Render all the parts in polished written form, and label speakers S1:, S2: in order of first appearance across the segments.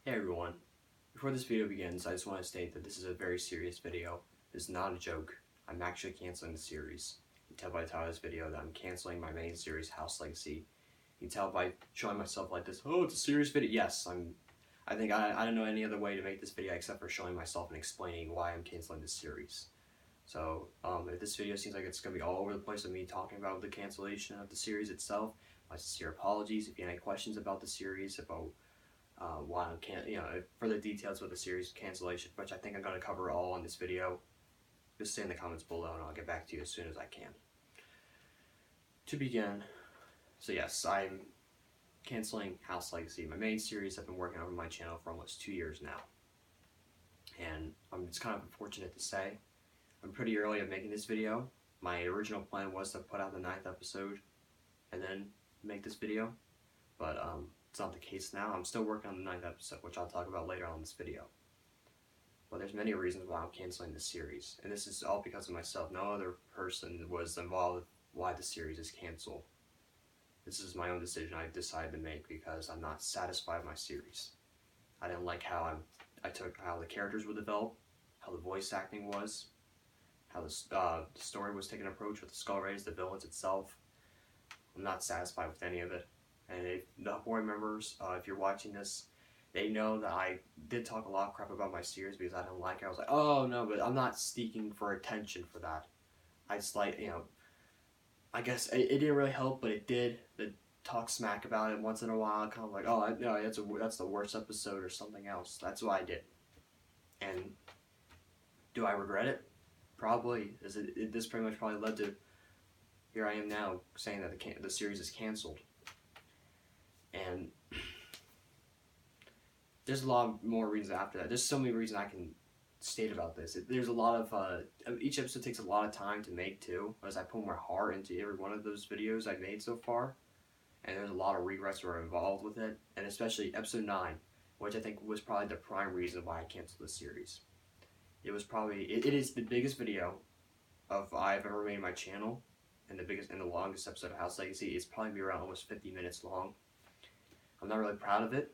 S1: Hey everyone, before this video begins, I just want to state that this is a very serious video. This is not a joke. I'm actually canceling the series. You can tell by the title of this video that I'm canceling my main series, House Legacy. You can tell by showing myself like this, oh, it's a serious video. Yes, I think I don't know any other way to make this video except for showing myself and explaining why I'm canceling this series. So, if this video seems like it's going to be all over the place of me talking about the cancellation of the series itself, my sincere apologies. If you have any questions about the series, about why I can't, further details with the series cancellation, which I think I'm going to cover all in this video, just say in the comments below and I'll get back to you as soon as I can. To begin, so yes, I'm canceling House Legacy, my main series I've been working on my channel for almost 2 years now. And it's kind of unfortunate to say, I'm pretty early at making this video. My original plan was to put out the 9th episode and then make this video, but it's not the case now. I'm still working on the 9th episode, which I'll talk about later on in this video. But there's many reasons why I'm canceling this series, and this is all because of myself. No other person was involved with why the series is canceled. This is my own decision I decided to make because I'm not satisfied with my series. I didn't like how how the characters were developed, how the voice acting was, how the story was taken approach with the Skull Raiders, the villains itself. I'm not satisfied with any of it. And if the board members, if you're watching this, they know that I did talk a lot of crap about my series because I didn't like it. I was like, oh no, but I'm not seeking for attention for that. I just like, I guess it didn't really help, but it did. The talk smack about it once in a while, kind of like, oh, no, that's the worst episode or something else. That's what I did. And do I regret it? Probably. This pretty much probably led to here I am now saying that the series is canceled. And there's a lot more reasons after that. There's so many reasons I can state about this. There's a lot of, each episode takes a lot of time to make too, as I put my heart into every one of those videos I've made so far. And there's a lot of regrets that are involved with it, and especially episode 9, which I think was probably the prime reason why I canceled the series. It was probably, it is the biggest video I've ever made on my channel, and the longest episode of House Legacy. It's probably be around almost 50 minutes long. I'm not really proud of it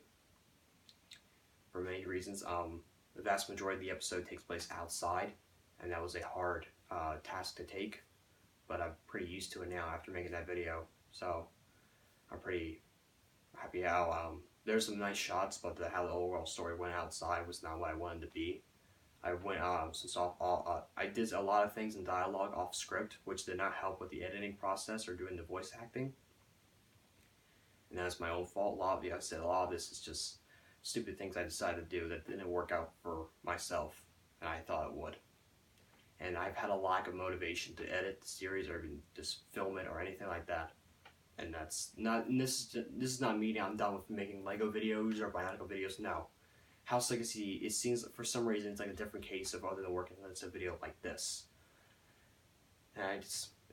S1: for many reasons. The vast majority of the episode takes place outside, and that was a hard task to take, but I'm pretty used to it now after making that video. So I'm pretty happy how there's some nice shots, but how the overall story went outside was not what I wanted to be. I went I did a lot of things in dialogue off script, which did not help with the editing process or doing the voice acting. And that's my own fault. A lot of this is just stupid things I decided to do that didn't work out for myself, and I thought it would. And I've had a lack of motivation to edit the series or even just film it or anything like that. And this is not me now. I'm done with making Lego videos or Bionicle videos. No. House Legacy, it seems for some reason it's like a different case of other than working on a video like this. And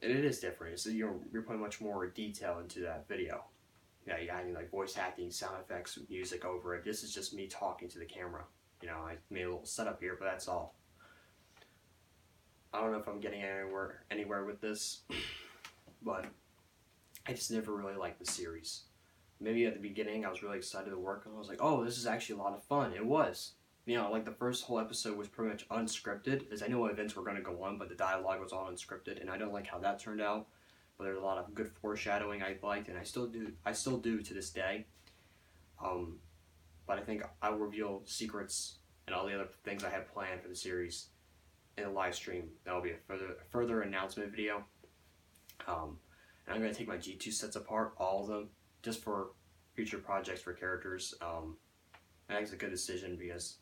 S1: it is different. So you're putting much more detail into that video. Yeah, you're adding like voice acting, sound effects, music over it. This is just me talking to the camera. I made a little setup here, but that's all. I don't know if I'm getting anywhere with this, but I just never really liked the series. Maybe at the beginning I was really excited to work on it. I was like, oh, this is actually a lot of fun. It was. Like the first whole episode was pretty much unscripted, as I know events were going to go on, but the dialogue was all unscripted, and I don't like how that turned out. But there's a lot of good foreshadowing I liked, and I still do to this day. But I think I will reveal secrets and all the other things I had planned for the series in a live stream. That'll be a further announcement video. And I'm going to take my G2 sets apart, all of them, just for future projects for characters. I think it's a good decision because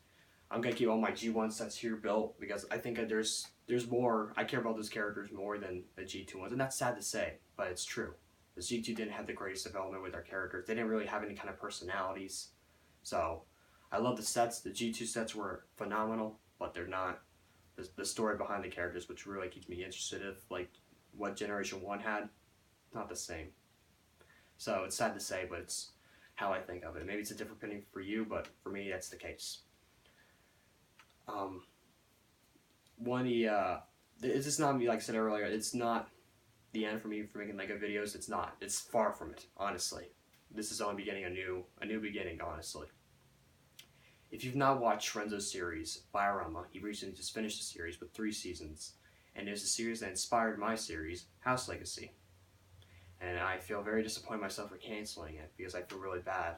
S1: I'm going to keep all my G1 sets here built because I think that there's more. I care about those characters more than the G2 ones, and that's sad to say, but it's true. The G2 didn't have the greatest development with their characters. They didn't really have any kind of personalities. So I love the sets. The G2 sets were phenomenal, but they're not the story behind the characters, which really keeps me interested in, like what Generation 1 had. Not the same. So it's sad to say, but it's how I think of it. Maybe it's a different opinion for you, but for me, that's the case. It's just not me, like I said earlier, it's not the end for me for making Lego videos. It's not. It's far from it, honestly. This is only beginning a new beginning, honestly. If you've not watched Renzo's series, Biorama, he recently just finished a series with 3 seasons, and it was a series that inspired my series, House Legacy. And I feel very disappointed myself for canceling it, because I feel really bad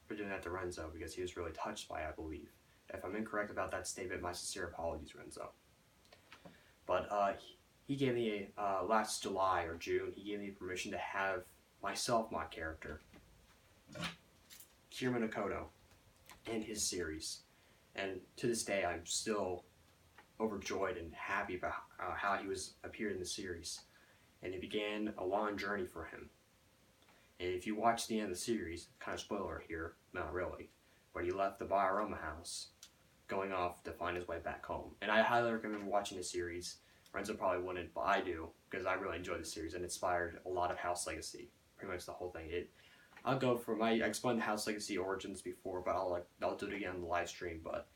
S1: for doing that to Renzo, because he was really touched by it, I believe. If I'm incorrect about that statement, my sincere apologies, Renzo. But he gave me, last July or June, he gave me permission to have myself my character, Kirima Nakoto, in his series. And to this day, I'm still overjoyed and happy about how he appeared in the series. And it began a long journey for him. And if you watch the end of the series, kind of spoiler here, not really, but he left the Biorama house, going off to find his way back home. And I highly recommend watching the series. Renzo probably wouldn't, but I do, because I really enjoyed the series and inspired a lot of House Legacy. Pretty much the whole thing. I'll go for I explained the House Legacy origins before, but I'll do it again on the live stream. But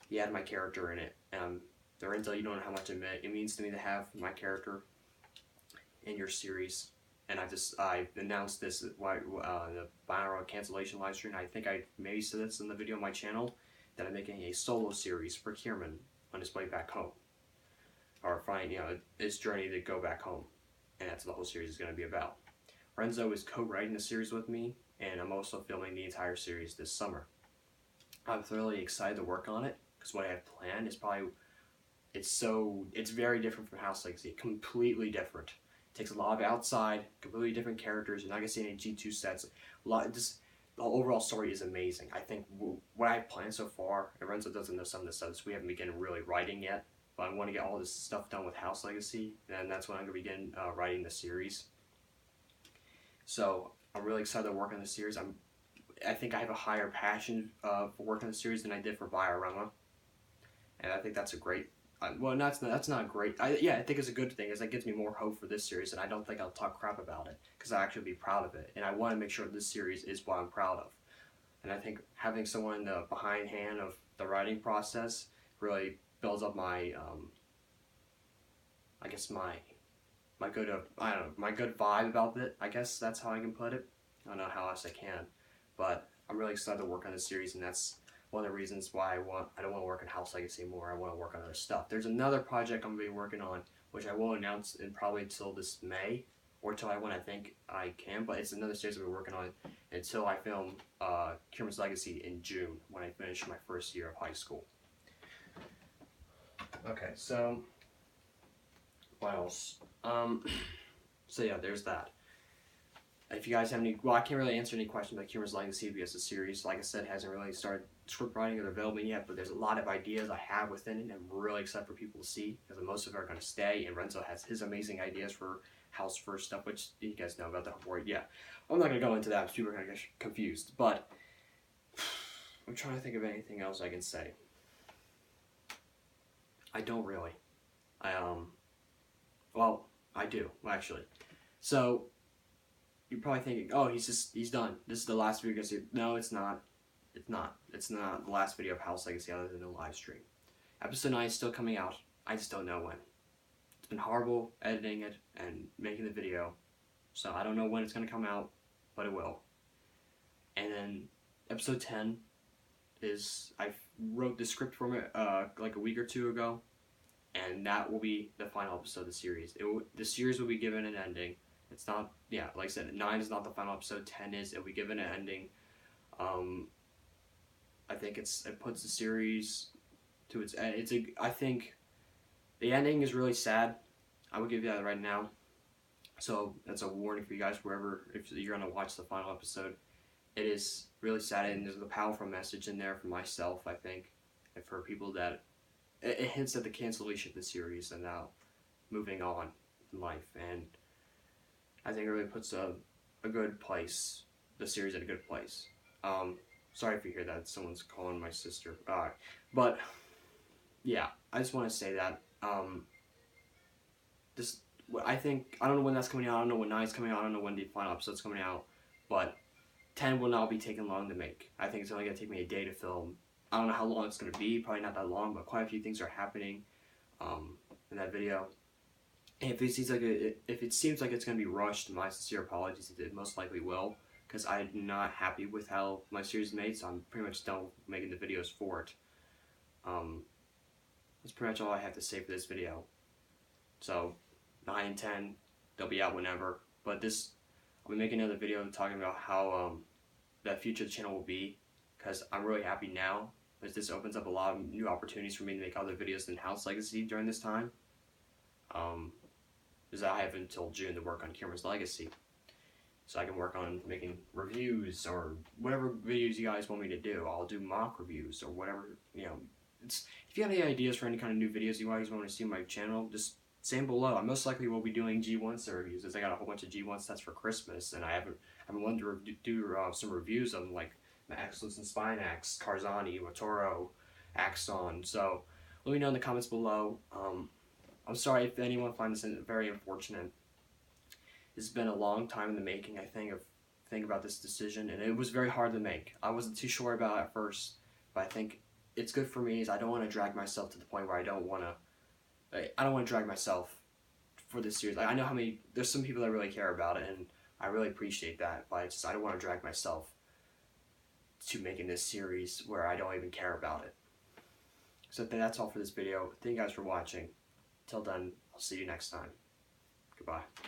S1: he had my character in it. Renzo, you don't know how much it means to me to have my character in your series. And I announced this the Bionicle Cancellation live stream. I think I maybe said this in the video on my channel, that I'm making a solo series for Kierman on his way back home, or his journey to go back home, and that's what the whole series is going to be about. Renzo is co-writing the series with me, and I'm also filming the entire series this summer. I'm thoroughly excited to work on it, because what I have planned is it's very different from House Legacy, completely different. It takes a lot of outside, completely different characters. You're not going to see any G2 sets. The overall story is amazing. I think what I've planned so far, and Renzo doesn't know some of this stuff, so we haven't begun really writing yet, but I want to get all this stuff done with House Legacy, and that's when I'm going to begin writing the series. So I'm really excited to work on the series. I think I have a higher passion for working on the series than I did for Biorama, and I think that's a great. Well, that's not great. I think it's a good thing, as that gives me more hope for this series, and I don't think I'll talk crap about it, because I'll actually be proud of it, and I want to make sure this series is what I'm proud of. And I think having someone in the behindhand of the writing process really builds up my, my good vibe about it. I guess that's how I can put it. I don't know how else I can, but I'm really excited to work on this series, and that's one of the reasons why I don't want to work on House Legacy anymore. I want to work on other stuff. There's another project I'm going to be working on, which I will announce in probably until this May, or till when I think I can, but it's another series I'll be working on until I film Kirima's Legacy in June, when I finish my first year of high school. Okay, so what else? So yeah, there's that. If you guys have any, I can't really answer any questions about Kirima's Legacy, because the series, like I said, hasn't really started script writing or development yet, but there's a lot of ideas I have within it, and I'm really excited for people to see, because most of them are going to stay, and Renzo has his amazing ideas for House First stuff, which you guys know about that word. Yeah, I'm not going to go into that, because people are going to get confused, but I'm trying to think of anything else I can say. I don't really. Well, I do, actually. So, you're probably thinking, oh, he's done. This is the last video. No, it's not. It's not. It's not the last video of House Legacy other than the live stream. Episode 9 is still coming out. I just don't know when. It's been horrible editing it and making the video, so I don't know when it's going to come out, but it will. And then episode 10 is, I wrote the script for it like a week or two ago, and that will be the final episode of the series. The series will be given an ending. It's not, yeah, like I said, 9 is not the final episode, 10 is, it'll be given an ending. I think it puts the series to its, I think the ending is really sad. I will give you that right now. So that's a warning for you guys, if you're going to watch the final episode. It is really sad, and there's a powerful message in there for myself, I think, and for people that, it hints at the cancellation of the series and now moving on in life, and I think it really puts a good place, the series in a good place. Sorry if you hear that, someone's calling my sister. But, yeah, I just want to say that, I don't know when that's coming out, I don't know when 9 is coming out, I don't know when the final episode's coming out, but 10 will not be taking long to make. I think it's only going to take me a day to film. I don't know how long it's going to be, probably not that long, but quite a few things are happening in that video. And if it seems like it's going to be rushed, my sincere apologies, it most likely will, because I'm not happy with how my series is made, so I'm pretty much done making the videos for it. That's pretty much all I have to say for this video. So 9 and 10, they'll be out whenever. But I'll be making another video talking about how the future of the channel will be, because I'm really happy now, because this opens up a lot of new opportunities for me to make other videos than House Legacy during this time. Because I have until June to work on Cameron's Legacy, so I can work on making reviews or whatever videos you guys want me to do. I'll do mock reviews or whatever, you know. If you have any ideas for any kind of new videos you guys want to see on my channel, just say them below. I most likely will be doing G1 set reviews, as I got a whole bunch of G1 sets for Christmas, and I've been wanting to do some reviews of them, like the Axlis and Spinax, Karzani, Motoro, Axon. So let me know in the comments below. I'm sorry if anyone finds this very unfortunate. It's been a long time in the making, I think about this decision, and it was very hard to make. I wasn't too sure about it at first, but I think it's good for me, is I don't want to drag myself to the point where I don't want to drag myself for this series. I know there's some people that really care about it, and I really appreciate that, but I don't want to drag myself to making this series where I don't even care about it. So that's all for this video. Thank you guys for watching. Till then, I'll see you next time. Goodbye.